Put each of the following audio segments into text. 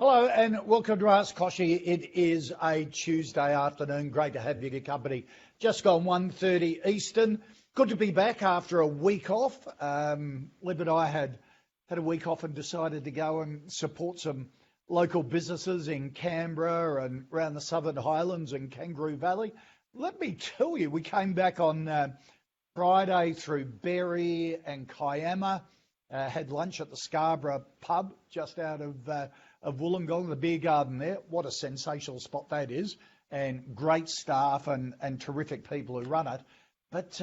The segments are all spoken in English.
Hello and welcome to Ask Koch. It is a Tuesday afternoon. Great to have you in your company. Just gone 1:30 Eastern. Good to be back after a week off. Liv and I had a week off and decided to go and support some local businesses in Canberra and around the Southern Highlands and Kangaroo Valley. Let me tell you, we came back on Friday through Berry and Kiama. Had lunch at the Scarborough pub just out of Wollongong, the beer garden there. What a sensational spot that is, and great staff and terrific people who run it. But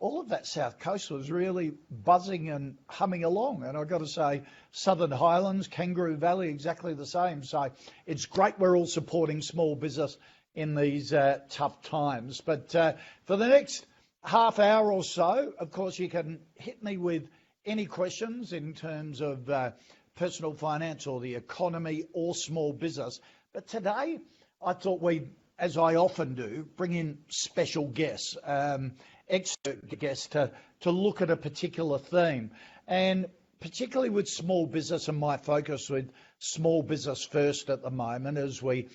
all of that South Coast was really buzzing and humming along. And I've got to say, Southern Highlands, Kangaroo Valley, exactly the same. So it's great we're all supporting small business in these tough times. But for the next half hour or so, of course, you can hit me with any questions in terms of personal finance or the economy or small business. But today, I thought we'd, as I often do, bring in special guests, expert guests to look at a particular theme. And particularly with small business, and my focus with small business first at the moment, as we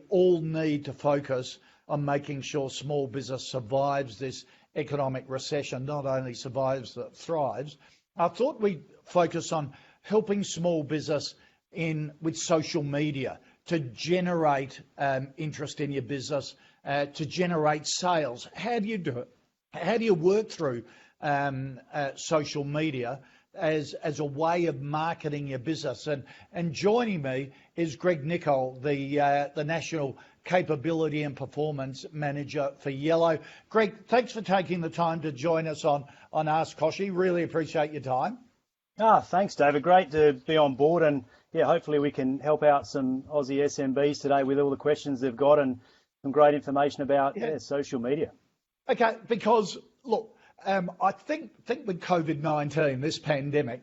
all need to focus on making sure small business survives this economic recession, not only survives, but thrives. I thought we'd focus on helping small business with social media to generate interest in your business, to generate sales. How do you do it? How do you work through social media as a way of marketing your business? And joining me is Greg Nicolle, the National Capability and Performance Manager for Yellow. Greg, thanks for taking the time to join us on Ask Koch. Really appreciate your time. Thanks, David. Great to be on board, and yeah, hopefully we can help out some Aussie SMBs today with all the questions they've got and some great information about social media. Okay, because look, I think with COVID-19, this pandemic,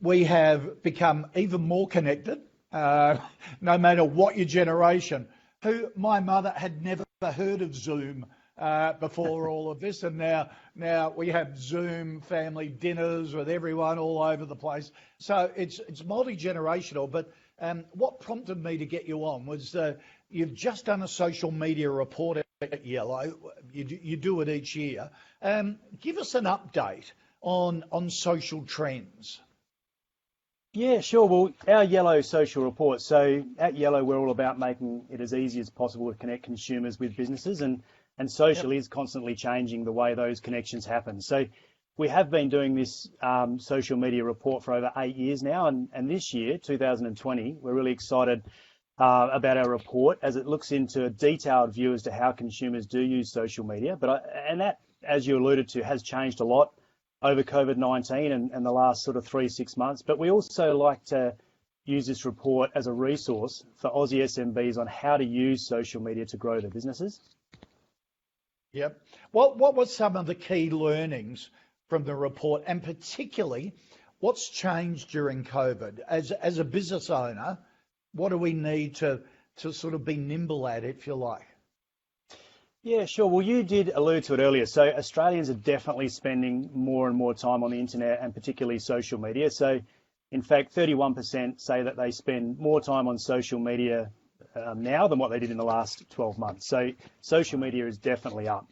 we have become even more connected, no matter what your generation. My mother had never heard of Zoom before all of this, and now we have Zoom family dinners with everyone all over the place. So it's multi-generational. But what prompted me to get you on was you've just done a social media report at Yellow. You do it each year. Give us an update on social trends. Yeah, sure. Well, our Yellow social report. So at Yellow, we're all about making it as easy as possible to connect consumers with businesses, and social is constantly changing the way those connections happen. So we have been doing this social media report for over 8 years now, and this year, 2020, we're really excited about our report as it looks into a detailed view as to how consumers do use social media. And that, as you alluded to, has changed a lot over COVID-19 and the last sort of 3-6 months. But we also like to use this report as a resource for Aussie SMBs on how to use social media to grow their businesses. Yep. What were some of the key learnings from the report, and particularly what's changed during COVID? As a business owner, what do we need to sort of be nimble at, if you like? Yeah, sure. Well, you did allude to it earlier. So Australians are definitely spending more and more time on the internet, and particularly social media. So in fact, 31% say that they spend more time on social media now than what they did in the last 12 months. So social media is definitely up.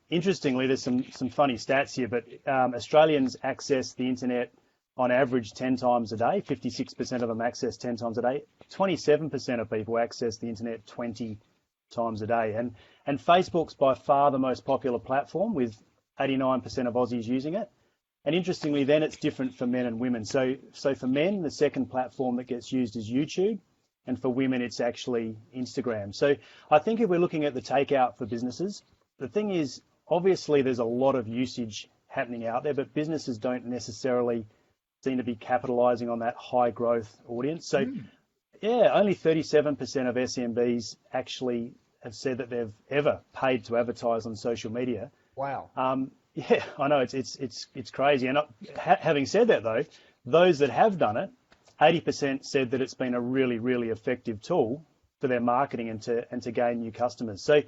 Interestingly, there's some funny stats here, but Australians access the internet on average 10 times a day. 56% of them access 10 times a day. 27% of people access the internet 20 times a day. And Facebook's by far the most popular platform, with 89% of Aussies using it. And interestingly, then it's different for men and women. So for men, the second platform that gets used is YouTube. And for women, it's actually Instagram. So I think if we're looking at the takeout for businesses, the thing is, obviously, there's a lot of usage happening out there, but businesses don't necessarily seem to be capitalizing on that high growth audience. So yeah, only 37% of SMBs actually have said that they've ever paid to advertise on social media. Wow. Yeah, I know it's crazy. And having said that, though, those that have done it, 80% said that it's been a really, really effective tool for their marketing and to gain new customers. So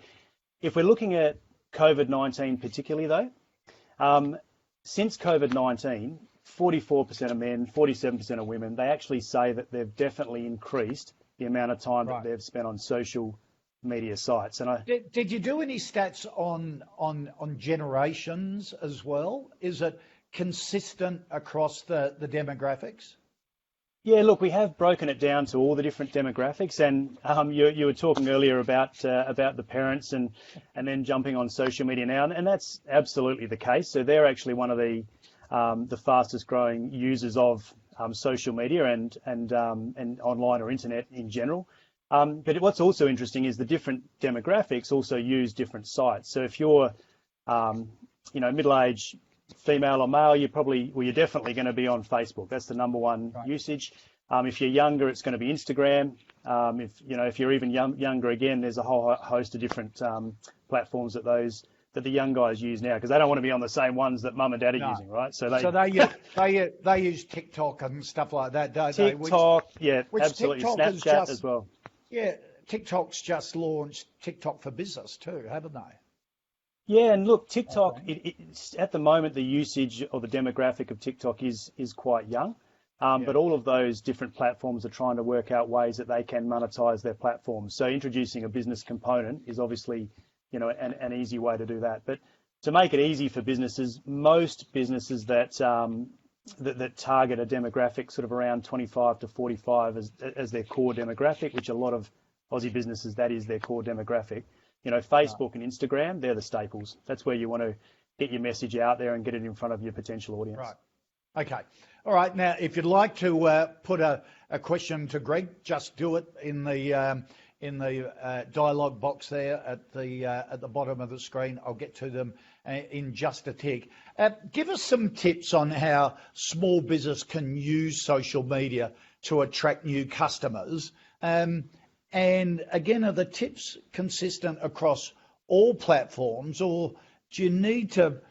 if we're looking at COVID-19 particularly, though, since COVID-19, 44% of men, 47% of women, they actually say that they've definitely increased the amount of time that they've spent on social media sites. And did you do any stats on generations as well? Is it consistent across the demographics? Yeah, look, we have broken it down to all the different demographics, and you were talking earlier about the parents and then jumping on social media now, and that's absolutely the case. So they're actually one of the fastest growing users of social media and online or internet in general. But what's also interesting is the different demographics also use different sites. So if you're middle-aged female or male, you're definitely going to be on Facebook. That's the number one usage. If you're younger, it's going to be Instagram. If you're even younger again, there's a whole host of different platforms that the young guys use now, because they don't want to be on the same ones that mum and dad are using, right? So they use TikTok and stuff like that, don't they? TikTok, absolutely. Snapchat as well. Yeah, TikTok's just launched TikTok for Business too, haven't they? Yeah, and look, TikTok, it's at the moment, the usage or the demographic of TikTok is quite young, but all of those different platforms are trying to work out ways that they can monetize their platforms. So introducing a business component is obviously, an easy way to do that. But to make it easy for businesses, most businesses that target a demographic sort of around 25 to 45 as their core demographic, which a lot of Aussie businesses, that is their core demographic. Facebook and Instagram, they're the staples. That's where you want to get your message out there and get it in front of your potential audience. Right. Okay. All right. Now, if you'd like to put a question to Greg, just do it in the dialogue box there at the bottom of the screen. I'll get to them in just a tick. Give us some tips on how small business can use social media to attract new customers. And again, are the tips consistent across all platforms, or do you need to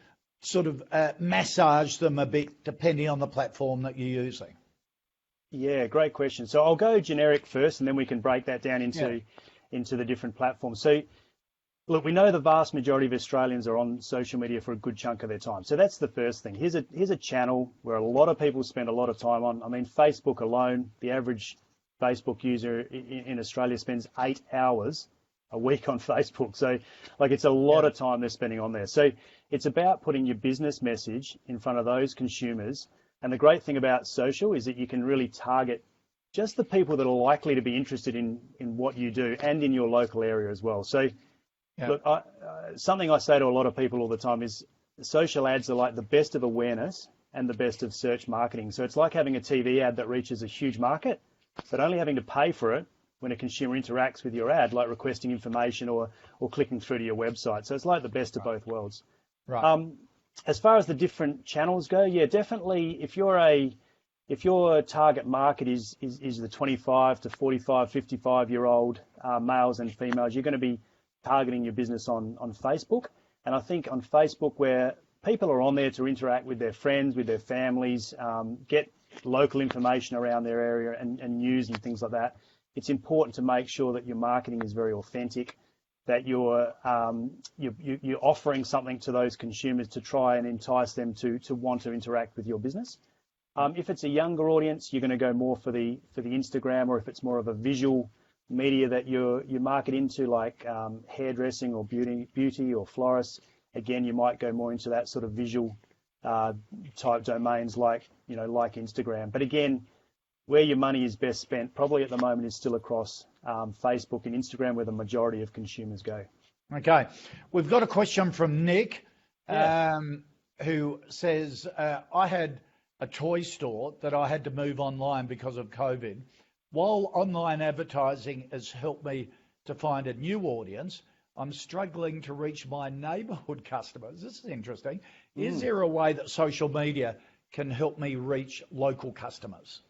sort of massage them a bit depending on the platform that you're using? Yeah, great question. So I'll go generic first, and then we can break that down into the different platforms. So look, we know the vast majority of Australians are on social media for a good chunk of their time. So that's the first thing. Here's a channel where a lot of people spend a lot of time on. I mean, Facebook alone, the average Facebook user in Australia spends 8 hours a week on Facebook. So it's a lot of time they're spending on there. So it's about putting your business message in front of those consumers. And the great thing about social is that you can really target just the people that are likely to be interested in what you do and in your local area as well. So look, something I say to a lot of people all the time is social ads are like the best of awareness and the best of search marketing. So it's like having a TV ad that reaches a huge market, but only having to pay for it when a consumer interacts with your ad, like requesting information or clicking through to your website. So it's like the best of both worlds. Right. As far as the different channels go, definitely if your target market is the 25 to 45, 55-year-old males and females, you're going to be targeting your business on Facebook. And I think on Facebook, where people are on there to interact with their friends, with their families, get local information around their area and news and things like that, it's important to make sure that your marketing is very authentic, that you're offering something to those consumers to try and entice them to want to interact with your business. If it's a younger audience, you're going to go more for the Instagram, or if it's more of a visual media that you market into, like hairdressing or beauty or florists, again, you might go more into that sort of visual type domains like Instagram. But again, where your money is best spent probably at the moment is still across Facebook and Instagram, where the majority of consumers go. Okay. We've got a question from Nick, who says, I had a toy store that I had to move online because of COVID. While online advertising has helped me to find a new audience, I'm struggling to reach my neighbourhood customers. This is interesting. Is there a way that social media can help me reach local customers?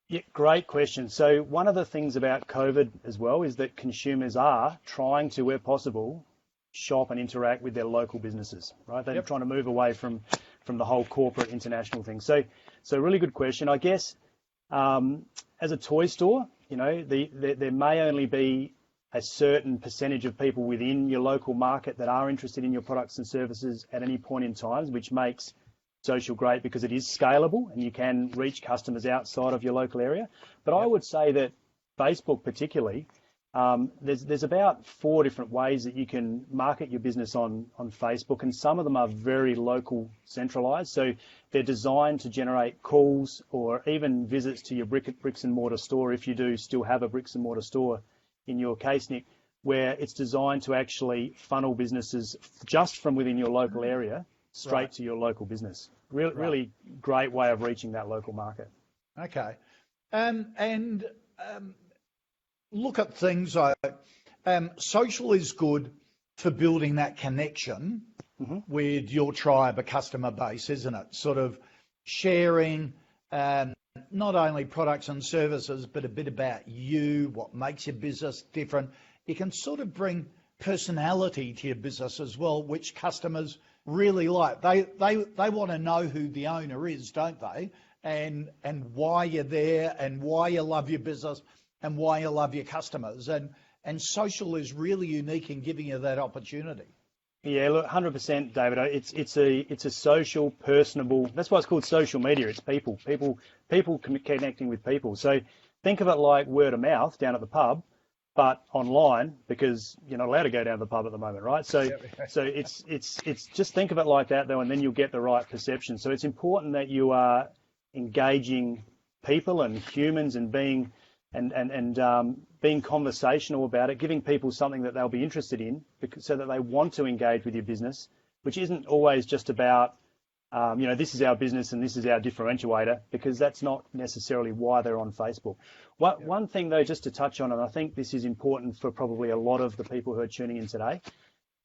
Yeah, great question. So one of the things about COVID as well is that consumers are trying to, where possible, shop and interact with their local businesses, right? They're trying to move away from the whole corporate international thing. So really good question. I guess as a toy store, there may only be a certain percentage of people within your local market that are interested in your products and services at any point in time, which makes social great because it is scalable and you can reach customers outside of your local area. But I would say that Facebook particularly, there's about 4 different ways that you can market your business on Facebook, and some of them are very local centralized. So they're designed to generate calls or even visits to your bricks and mortar store, if you do still have a bricks and mortar store in your case, Nick, where it's designed to actually funnel businesses just from within your local area straight to your local business. Really great way of reaching that local market. Okay. And look at things like social is good for building that connection with your tribe, a customer base, isn't it? Sort of sharing not only products and services, but a bit about you, what makes your business different. You can sort of bring personality to your business as well, which customers really like. They want to know who the owner is, don't they? And why you're there and why you love your business and why you love your customers. And social is really unique in giving you that opportunity. Yeah, look, 100%, David. It's a social, personable. That's why it's called social media. It's people connecting with people. So think of it like word of mouth down at the pub, but online, because you're not allowed to go down to the pub at the moment, right? So it's just think of it like that though, and then you'll get the right perception. So it's important that you are engaging people and humans and being conversational about it, giving people something that they'll be interested in, so that they want to engage with your business, which isn't always just about, this is our business and this is our differentiator, because that's not necessarily why they're on Facebook. One thing though, just to touch on, and I think this is important for probably a lot of the people who are tuning in today.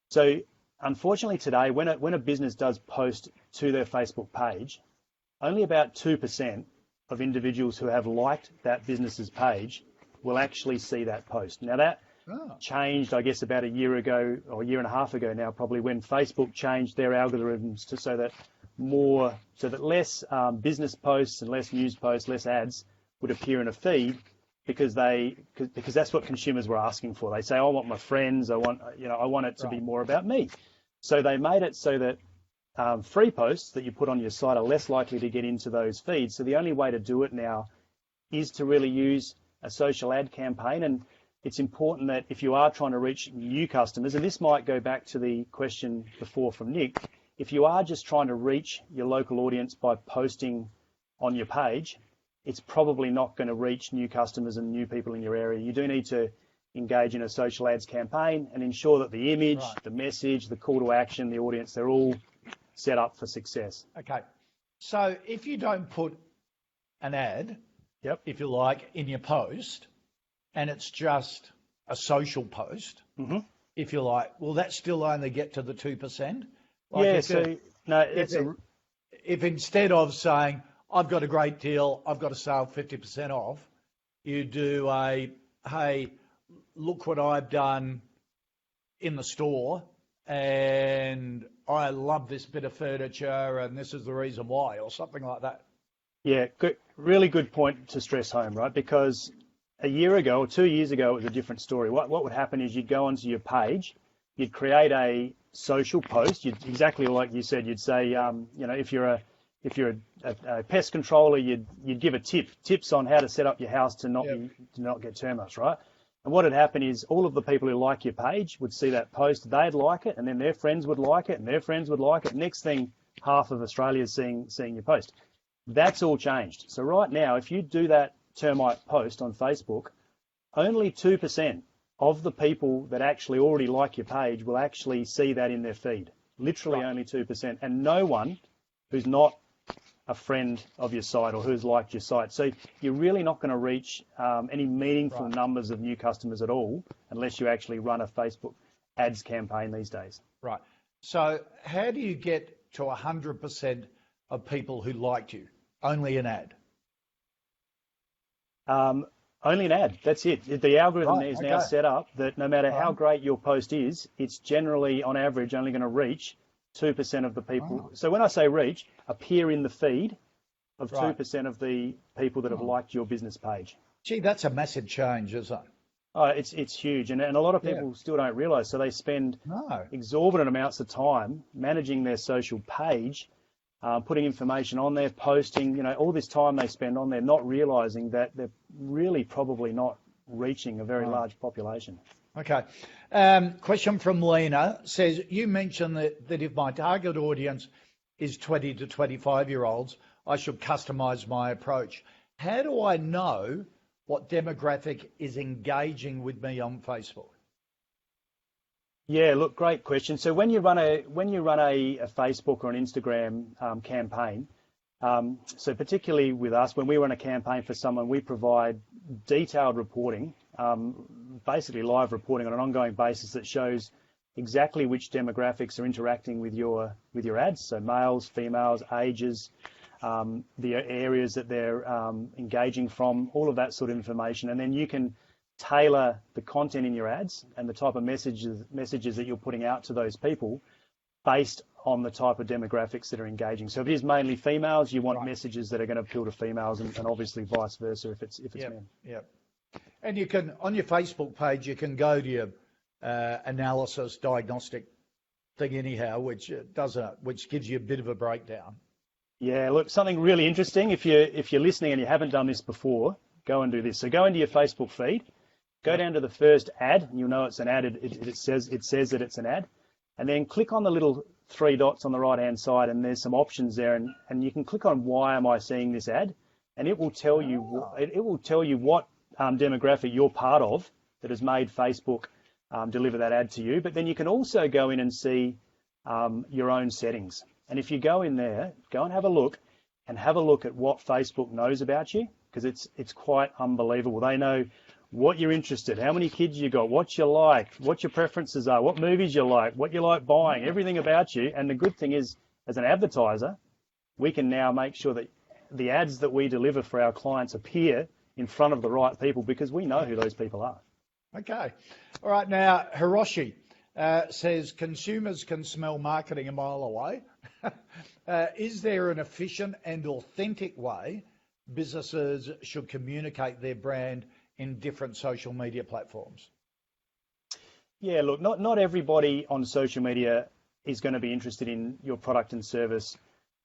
So unfortunately today, when a business does post to their Facebook page, only about 2% of individuals who have liked that business's page will actually see that post. Now that changed, I guess, about a year ago or a year and a half ago now, probably, when Facebook changed their algorithms so that less business posts and less news posts, less ads would appear in a feed, because that's what consumers were asking for. They say, I want my friends, I want it to be more about me. So they made it so that free posts that you put on your site are less likely to get into those feeds. So the only way to do it now is to really use a social ad campaign. And it's important that if you are trying to reach new customers, and this might go back to the question before from Nick, if you are just trying to reach your local audience by posting on your page, it's probably not going to reach new customers and new people in your area. You do need to engage in a social ads campaign and ensure that the image, the message, the call to action, the audience, they're all set up for success. Okay. So if you don't put an ad, if you like, in your post, and it's just a social post, if you like, will that still only get to the 2%? If instead of saying, I've got a great deal, I've got a sale 50% off, you do hey, look what I've done in the store, and I love this bit of furniture, and this is the reason why, or something like that. Yeah, good, really good point to stress home, right? Because a year ago or 2 years ago, it was a different story. What would happen is you'd go onto your page, you'd create a social post. Exactly like you said, you'd say, if you're a pest controller, you'd give tips on how to set up your house to not get termites, right? And what would happen is all of the people who like your page would see that post, they'd like it, and then their friends would like it, and their friends would like it. Next thing, half of Australia's seeing your post. That's all changed. So right now, if you do that termite post on Facebook, only 2% of the people that actually already like your page will actually see that in their feed. Literally only 2%. And no one who's not a friend of your site or who's liked your site. So you're really not going to reach any meaningful numbers of new customers at all unless you actually run a Facebook ads campaign these days. Right. So how do you get to 100% of people who liked you? Only an ad? Only an ad. That's it. The algorithm is now set up that no matter how great your post is, it's generally, on average, only going to reach 2% of the people. So when I say reach, appear in the feed of 2% of the people that have liked your business page. Gee, that's a massive change, isn't it? Oh, it's huge, and a lot of people still don't realise. So they spend exorbitant amounts of time managing their social page, putting information on there, posting, all this time they spend on there, not realising that they're really probably not reaching a very large population. Okay. Question from Lena says, you mentioned that if my target audience is 20 to 25-year-olds, I should customise my approach. How do I know what demographic is engaging with me on Facebook? Yeah, look, great question. So when you run a Facebook or an Instagram campaign, so particularly with us, when we run a campaign for someone, we provide detailed reporting, basically live reporting on an ongoing basis that shows exactly which demographics are interacting with your ads. So males, females, ages, the areas that they're engaging from, all of that sort of information, and then you can tailor the content in your ads and the type of messages that you're putting out to those people based on the type of demographics that are engaging. So if it is mainly females, you want messages that are going to appeal to females, and obviously vice versa if it's men. Yeah. And you can, on your Facebook page, you can go to your analysis diagnostic thing anyhow, which gives you a bit of a breakdown. Yeah, look, something really interesting. If you're listening and you haven't done this before, go and do this. So go into your Facebook feed, go down to the first ad, and you'll know it's an ad. It says that it's an ad, and then click on the little three dots on the right-hand side, and there's some options there, and you can click on why am I seeing this ad, and it will tell you what demographic you're part of that has made Facebook deliver that ad to you. But then you can also go in and see your own settings. And if you go in there, go and have a look at what Facebook knows about you, because it's quite unbelievable. They know what you're interested, how many kids you got, what you like, what your preferences are, what movies you like, what you like buying, everything about you. And the good thing is, as an advertiser, we can now make sure that the ads that we deliver for our clients appear in front of the right people, because we know who those people are. Okay. All right. Now, Hiroshi says consumers can smell marketing a mile away. Is there an efficient and authentic way businesses should communicate their brand in different social media platforms? Yeah, look, not everybody on social media is going to be interested in your product and service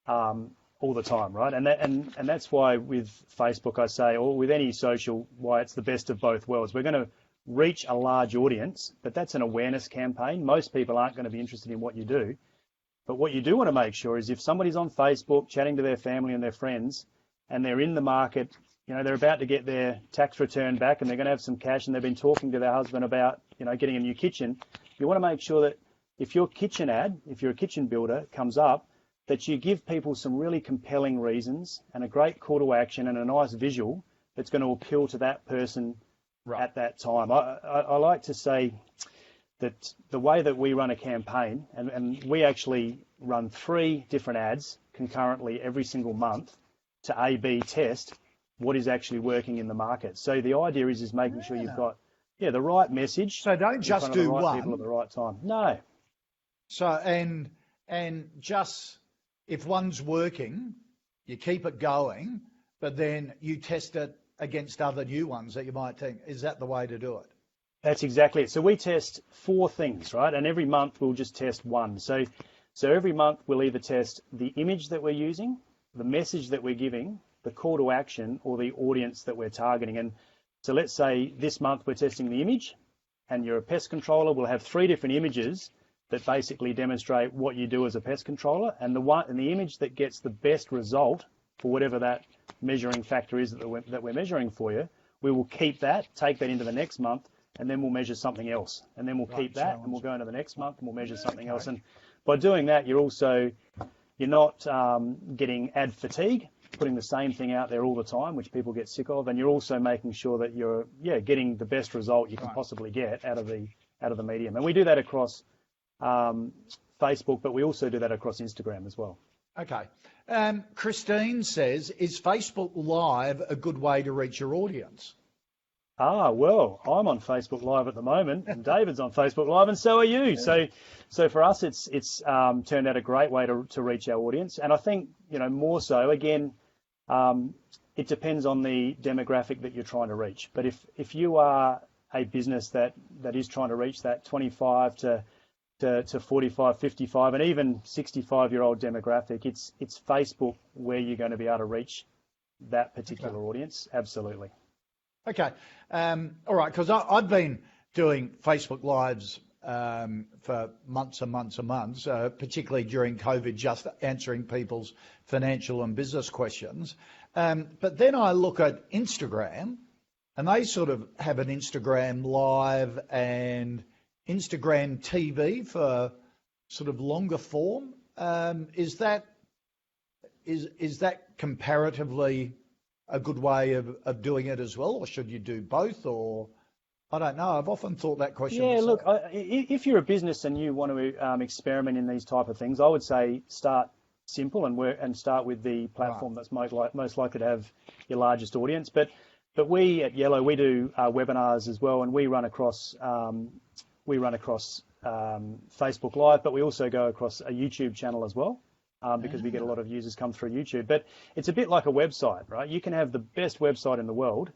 all the time, right? And that's why with Facebook I say, or with any social, why it's the best of both worlds. We're going to reach a large audience, but that's an awareness campaign. Most people aren't going to be interested in what you do. But what you do want to make sure is if somebody's on Facebook chatting to their family and their friends, and they're in the market, they're about to get their tax return back and they're going to have some cash, and they've been talking to their husband about, getting a new kitchen, you want to make sure that if your kitchen ad, if you're a kitchen builder, comes up, that you give people some really compelling reasons and a great call to action and a nice visual that's going to appeal to that person at that time. I like to say that the way that we run a campaign, and we actually run 3 different ads concurrently every single month to A/B test what is actually working in the market. So the idea is making sure you've got the right message. So don't just do right one people at the right time. No. So and just if one's working, you keep it going, but then you test it against other new ones that you might think. Is that the way to do it? That's exactly it. So we test 4 things, right? And every month we'll just test one. So every month we'll either test the image that we're using, the message that we're giving, the call to action, or the audience that we're targeting. And so let's say this month we're testing the image, and you're a pest controller. We'll have 3 different images that basically demonstrate what you do as a pest controller, and the image that gets the best result for whatever that measuring factor is that we're measuring for you, we will keep that, take that into the next month, and then we'll measure something else. And then we'll keep that, and we'll go into the next month, and we'll measure something else. And by doing that, you're not getting ad fatigue, putting the same thing out there all the time, which people get sick of, and you're also making sure that you're getting the best result you can possibly get out of the medium. And we do that across Facebook, but we also do that across Instagram as well. Okay. Christine says, is Facebook Live a good way to reach your audience? Well, I'm on Facebook Live at the moment, and David's on Facebook Live, and so are you. So for us, it's turned out a great way to reach our audience. And I think, more so, again, it depends on the demographic that you're trying to reach. But if you are a business that is trying to reach that 25 to to 45, 55, and even 65-year-old demographic, it's Facebook where you're going to be able to reach that particular audience. Absolutely. Okay. All right, because I've been doing Facebook Lives for months and months and months, particularly during COVID, just answering people's financial and business questions. But then I look at Instagram, and they sort of have an Instagram Live and Instagram TV for sort of longer form. Is that comparatively a good way of doing it as well, or should you do both? Or I don't know. I've often thought that question. Yeah, myself. look, if you're a business and you want to experiment in these type of things, I would say start simple and start with the platform that's most likely to have your largest audience. But we at Yellow, we do webinars as well, and we run across Facebook Live, but we also go across a YouTube channel as well. Because we get a lot of users come through YouTube. But it's a bit like a website, right? You can have the best website in the world,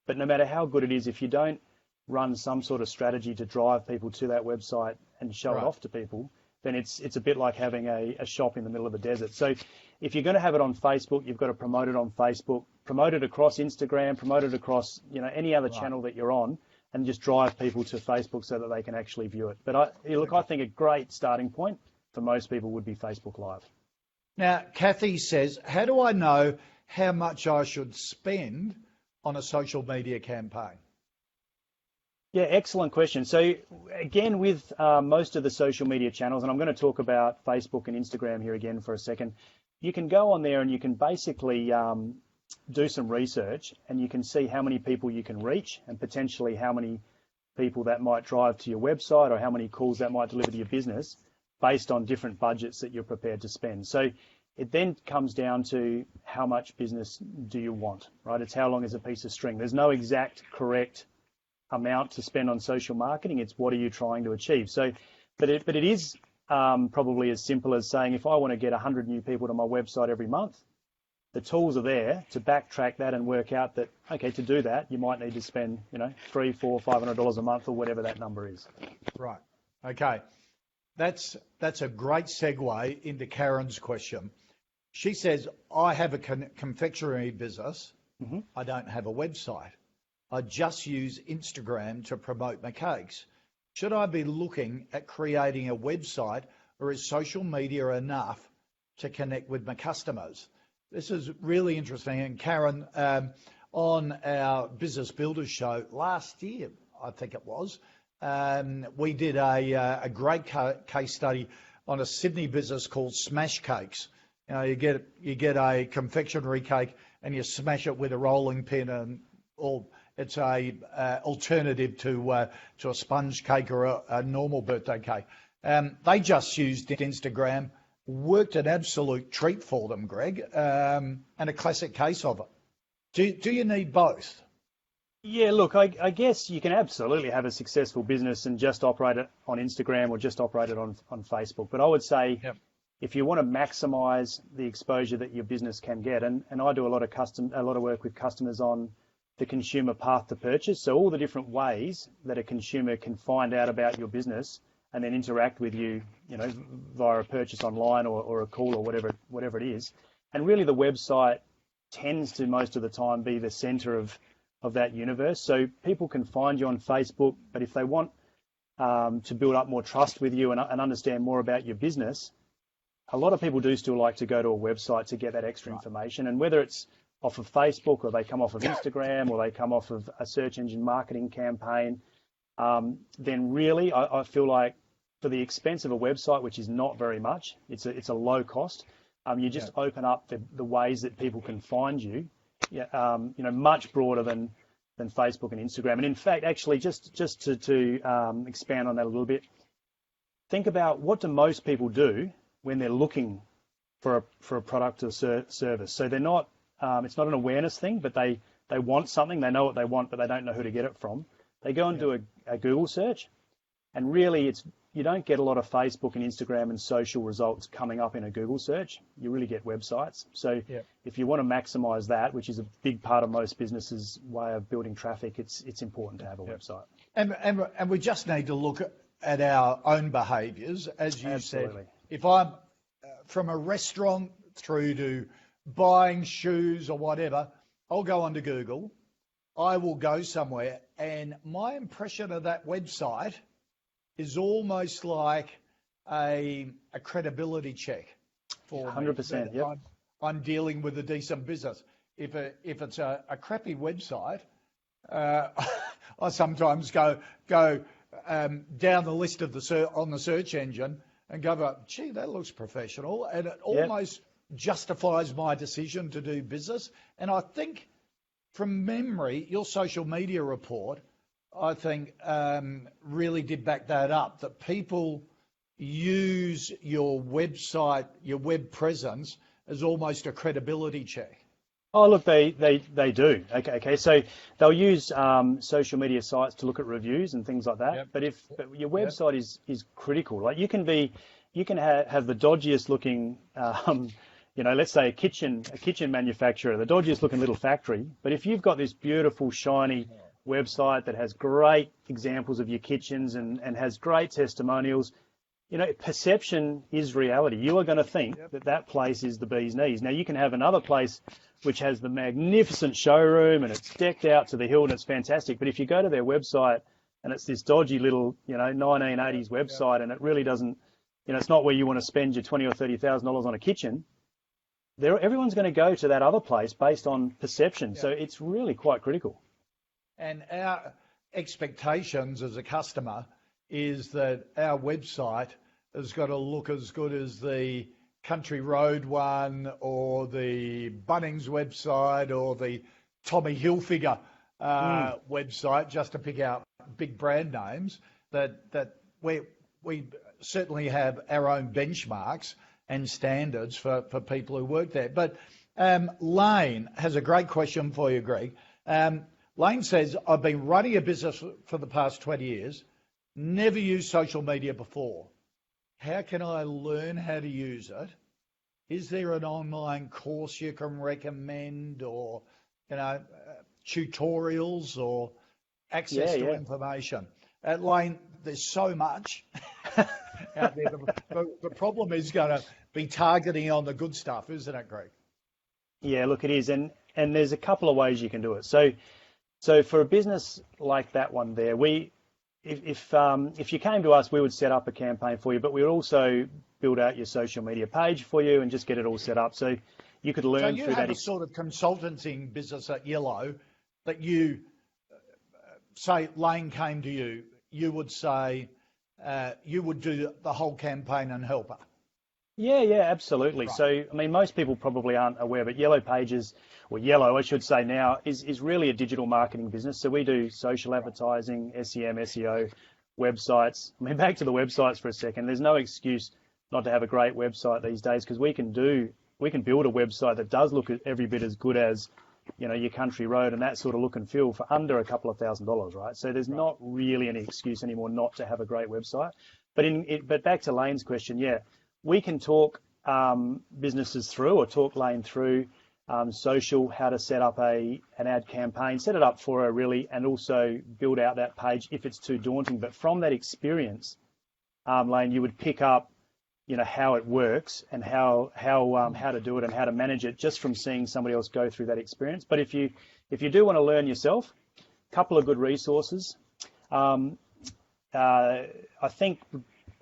but no matter how good it is, if you don't run some sort of strategy to drive people to that website and show it off to people, then it's a bit like having a shop in the middle of the desert. So if you're going to have it on Facebook, you've got to promote it on Facebook, promote it across Instagram, promote it across any other channel that you're on, and just drive people to Facebook so that they can actually view it. But I think a great starting point for most people would be Facebook Live. Now, Kathy says, how do I know how much I should spend on a social media campaign? Yeah, excellent question. So again, with most of the social media channels, and I'm going to talk about Facebook and Instagram here again for a second, you can go on there and you can basically do some research and you can see how many people you can reach and potentially how many people that might drive to your website or how many calls that might deliver to your business, based on different budgets that you're prepared to spend. So it then comes down to how much business do you want, right? It's how long is a piece of string. There's no exact correct amount to spend on social marketing. It's what are you trying to achieve. So, but it is probably as simple as saying, if I want to get 100 new people to my website every month, the tools are there to backtrack that and work out that, okay, to do that, you might need to spend, $300, $400, $500 a month or whatever that number is. Right. Okay. That's a great segue into Karen's question. She says, I have a confectionery business. Mm-hmm. I don't have a website. I just use Instagram to promote my cakes. Should I be looking at creating a website, or is social media enough to connect with my customers? This is really interesting. And Karen, on our Business Builders show last year, I think it was, we did a great case study on a Sydney business called Smash Cakes. You get a confectionery cake and you smash it with a rolling pin, or it's a alternative to a sponge cake or a normal birthday cake. They just used Instagram, worked an absolute treat for them, Greg, and a classic case of it. Do you need both? Yeah, look, I guess you can absolutely have a successful business and just operate it on Instagram or just operate it on Facebook. But I would say if you want to maximize the exposure that your business can get, and I do a lot of work with customers on the consumer path to purchase. So all the different ways that a consumer can find out about your business and then interact with you, via a purchase online or a call or whatever it is. And really the website tends to most of the time be the center of that universe. So people can find you on Facebook, but if they want to build up more trust with you and understand more about your business, a lot of people do still like to go to a website to get that extra information. And whether it's off of Facebook or they come off of Instagram or they come off of a search engine marketing campaign, then really I feel like for the expense of a website, which is not very much, it's a low cost, you just open up the ways that people can find you, much broader than Facebook and Instagram. And in fact, actually, just to expand on that a little bit, think about what do most people do when they're looking for a product or service. So they're not, it's not an awareness thing, but they want something, they know what they want, but they don't know who to get it from. They go and do a Google search, and really you don't get a lot of Facebook and Instagram and social results coming up in a Google search. You really get websites. So if you want to maximize that, which is a big part of most businesses' way of building traffic, it's important to have a website. And we just need to look at our own behaviours, as you Absolutely. said. If I'm from a restaurant through to buying shoes or whatever, I'll go onto Google. I will go somewhere, and my impression of that website is almost like a credibility check for me. 100%. That Yep. I'm dealing with a decent business. If it's a crappy website, I sometimes go down the list of on the search engine and go, gee, that looks professional, and it almost justifies my decision to do business. And I think, from memory, your social media report, I think, really did back that up, that people use your website, your web presence, as almost a credibility check. Oh, look, they do. Okay. So they'll use social media sites to look at reviews and things like that. Yep. But your website is critical. Like you can have the dodgiest looking, let's say a kitchen manufacturer, the dodgiest looking little factory. But if you've got this beautiful, shiny website that has great examples of your kitchens and has great testimonials, perception is reality. You are going to think that place is the bee's knees. Now, you can have another place which has the magnificent showroom and it's decked out to the hill and it's fantastic. But if you go to their website and it's this dodgy little, 1980s website and it really doesn't, it's not where you want to spend your $20,000 or $30,000 on a kitchen, everyone's going to go to that other place based on perception. So it's really quite critical. And our expectations as a customer is that our website has got to look as good as the Country Road one or the Bunnings website or the Tommy Hilfiger website, just to pick out big brand names, that we certainly have our own benchmarks and standards for people who work there. But Lane has a great question for you, Greg. Lane says, I've been running a business for the past 20 years, never used social media before. How can I learn how to use it? Is there an online course you can recommend, or tutorials or access to information? Lane, there's so much out there. The problem is going to be targeting on the good stuff, isn't it, Greg? Yeah, look, it is, and there's a couple of ways you can do it. So for a business like that one there, if you came to us, we would set up a campaign for you, but we would also build out your social media page for you and just get it all set up. So you could learn through that. So you have a sort of consulting business at Yellow that you say Lane came to you, you would say you would do the whole campaign and help her. Yeah, absolutely. Right. So, most people probably aren't aware, but Yellow Pages, or Yellow, I should say now, is really a digital marketing business. So we do social advertising, SEM, SEO, websites. Back to the websites for a second. There's no excuse not to have a great website these days, because we can build a website that does look every bit as good as, your Country Road and that sort of look and feel for under a couple of $1,000s, right? So there's not really any excuse anymore not to have a great website. But back to Lane's question, we can talk businesses through, or talk Lane through social, how to set up an ad campaign, set it up for her really, and also build out that page if it's too daunting. But from that experience, Lane, you would pick up, how it works and how to do it and how to manage it just from seeing somebody else go through that experience. But if you do want to learn yourself, a couple of good resources. I think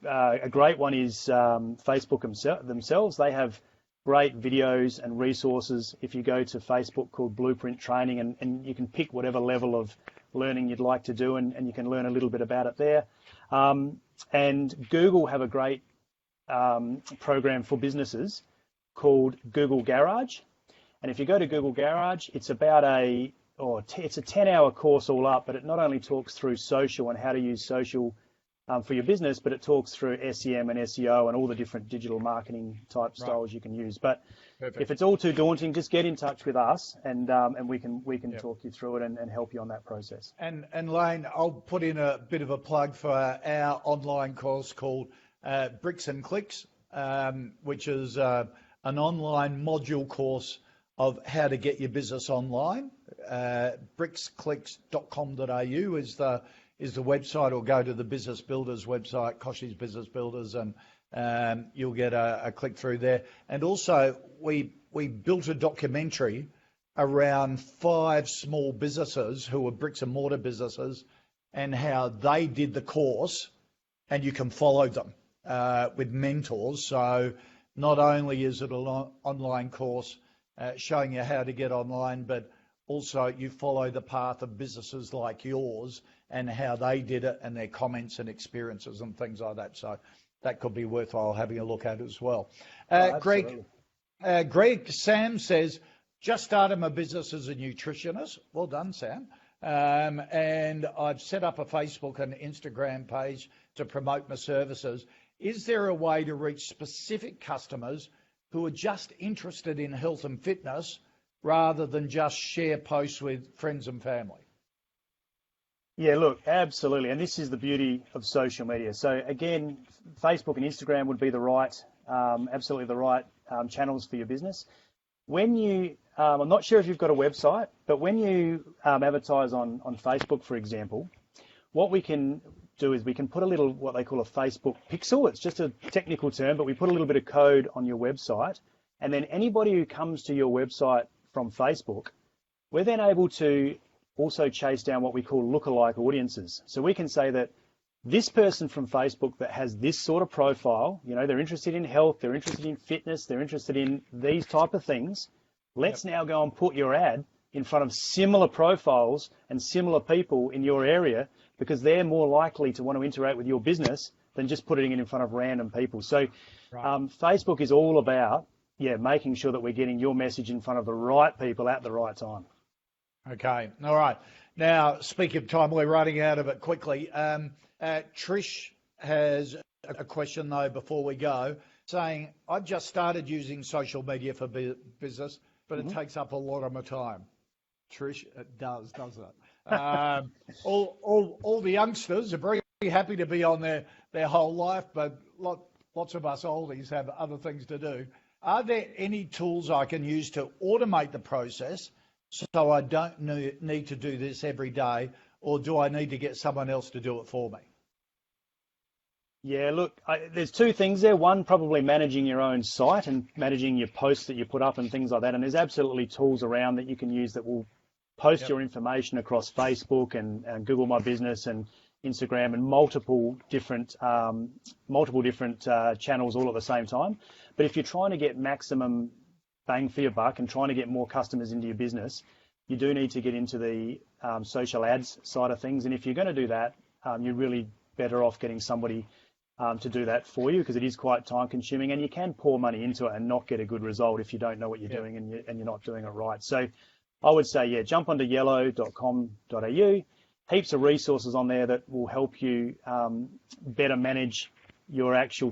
a great one is Facebook themselves. They have great videos and resources if you go to Facebook, called Blueprint Training, and you can pick whatever level of learning you'd like to do, and you can learn a little bit about it there. And Google have a great program for businesses called Google Garage. And if you go to Google Garage, it's about it's a 10-hour course all up, but it not only talks through social and how to use social for your business, but it talks through SEM and SEO and all the different digital marketing type styles you can use. But if it's all too daunting, just get in touch with us, and we can talk you through it and help you on that process. And Lane, I'll put in a bit of a plug for our online course called Bricks and Clicks, which is an online module course of how to get your business online. Bricksclicks.com.au is the is the website, or go to the Business Builders website, Koch's Business Builders, and you'll get a click through there. And also, we built a documentary around 5 small businesses who were bricks and mortar businesses and how they did the course, and you can follow them with mentors. So not only is it an online course showing you how to get online, but also you follow the path of businesses like yours and how they did it and their comments and experiences and things like that. So that could be worthwhile having a look at as well. Greg Sam says, just started my business as a nutritionist. Well done, Sam. And I've set up a Facebook and Instagram page to promote my services. Is there a way to reach specific customers who are just interested in health and fitness rather than just share posts with friends and family? Yeah, look, absolutely. And this is the beauty of social media. So again, Facebook and Instagram would be absolutely the right channels for your business. When you, I'm not sure if you've got a website, but when you advertise on Facebook, for example, what we can do is we can put a little, what they call a Facebook pixel. It's just a technical term, but we put a little bit of code on your website. And then anybody who comes to your website from Facebook, we're then able to also chase down what we call lookalike audiences. So we can say that this person from Facebook that has this sort of profile, they're interested in health, they're interested in fitness, they're interested in these type of things. Let's now go and put your ad in front of similar profiles and similar people in your area, because they're more likely to want to interact with your business than just putting it in front of random people. So Facebook is all about, making sure that we're getting your message in front of the right people at the right time. Okay, all right. Now, speaking of time, we're running out of it quickly. Trish has a question, though, before we go, saying, I've just started using social media for business, but it takes up a lot of my time. Trish, it does, doesn't it? All the youngsters are very happy to be on their whole life, but lots of us oldies have other things to do. Are there any tools I can use to automate the process so I don't need to do this every day, or do I need to get someone else to do it for me? Yeah, look, there's 2 things there. One, probably managing your own site and managing your posts that you put up and things like that. And there's absolutely tools around that you can use that will post your information across Facebook and Google My Business and Instagram and multiple different channels all at the same time. But if you're trying to get maximum bang for your buck and trying to get more customers into your business, you do need to get into the social ads side of things. And if you're going to do that, you're really better off getting somebody to do that for you, because it is quite time consuming, and you can pour money into it and not get a good result if you don't know what you're doing and you're not doing it right. So I would say, jump onto yellow.com.au. Heaps of resources on there that will help you better manage your actual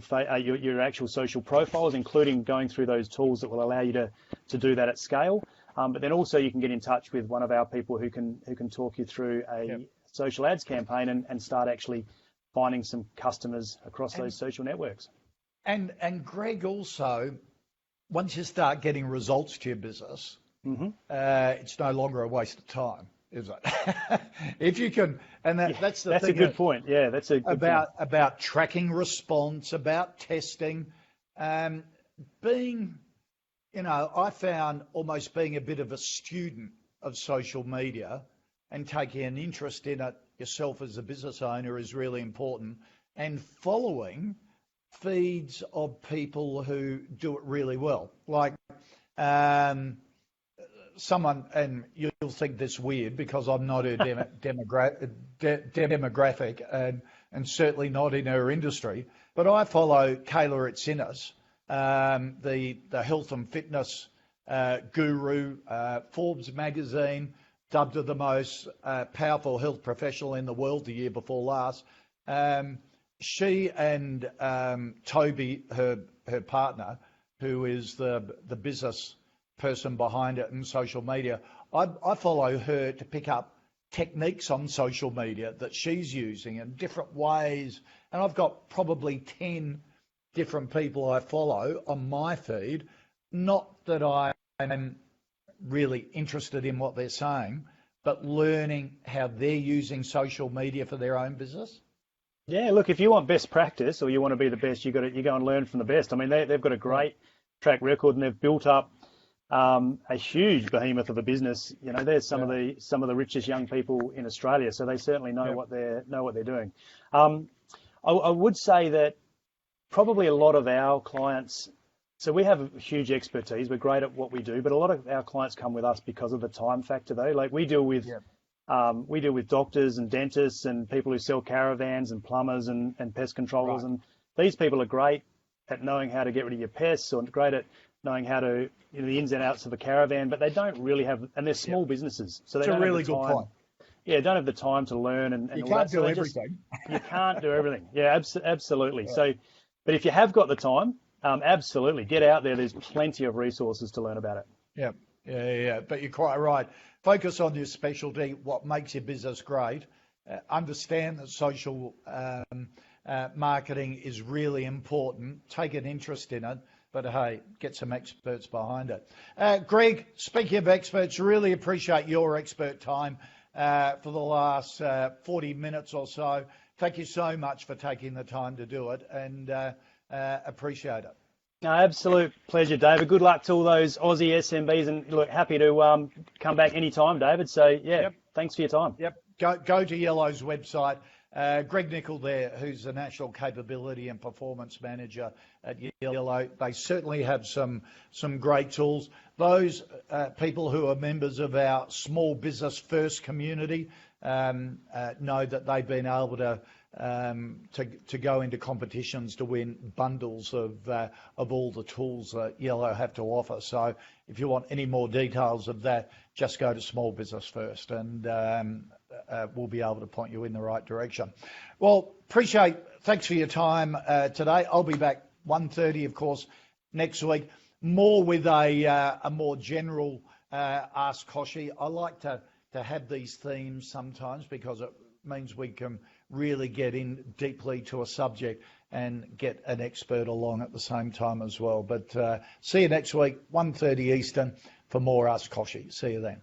social profiles, including going through those tools that will allow you to do that at scale. But then also you can get in touch with one of our people who can talk you through a social ads campaign and start actually finding some customers across those social networks. And Greg, also, once you start getting results to your business, it's no longer a waste of time, is it? If you can, and that's the thing. That's a good point. Yeah, that's a good point. About tracking response, about testing, being, I found almost being a bit of a student of social media and taking an interest in it yourself as a business owner is really important, and following feeds of people who do it really well. Like someone, and you'll think this weird because I'm not her demographic and certainly not in her industry, but I follow Kayla Itsinas, the health and fitness guru, Forbes magazine, dubbed her the most powerful health professional in the world the year before last. She and Toby, her partner, who is the business person behind it and social media, I follow her to pick up techniques on social media that she's using in different ways. And I've got probably 10 different people I follow on my feed. Not that I am really interested in what they're saying. but learning how they're using social media for their own business? Yeah, look, if you want best practice or you want to be the best, you go and learn from the best. I mean, they've got a great track record and they've built up a huge behemoth of a business. You know, there's some of the richest young people in Australia, so they certainly know what they're doing. I would say that probably a lot of our clients. So we have huge expertise. We're great at what we do, but a lot of our clients come with us because of the time factor, though. Like we deal with doctors and dentists and people who sell caravans and plumbers and pest controllers, and these people are great at knowing how to get rid of your pests or great at knowing how to, the ins and outs of a caravan, but they don't really have, and they're small businesses, so they don't have the time. It's a really good point. Yeah, don't have the time to learn and you all can't that. do everything. You can't do everything. Yeah, absolutely. Yeah. So, but if you have got the time, absolutely get out there. There's plenty of resources to learn about it. Yeah. But you're quite right. Focus on your specialty, what makes your business great. Understand that social marketing is really important. Take an interest in it. But hey, get some experts behind it. Greg, speaking of experts, really appreciate your expert time for the last 40 minutes or so. Thank you so much for taking the time to do it, and appreciate it. No, absolute pleasure, David. Good luck to all those Aussie SMBs, and look, happy to come back anytime, David. So Thanks for your time. Go to Yellow's website. Greg Nicolle there, who's the National Capability and Performance Manager at Yellow. They certainly have some great tools. Those people who are members of our Small Business First community know that they've been able to go into competitions to win bundles of all the tools that Yellow have to offer. So if you want any more details of that, just go to Small Business First, and we'll be able to point you in the right direction. Well, thanks for your time today. I'll be back 1:30, of course, next week, more with a more general Ask Kochie. I like to have these themes sometimes because it means we can really get in deeply to a subject and get an expert along at the same time as well. But see you next week, 1:30 Eastern, for more Ask Kochie. See you then.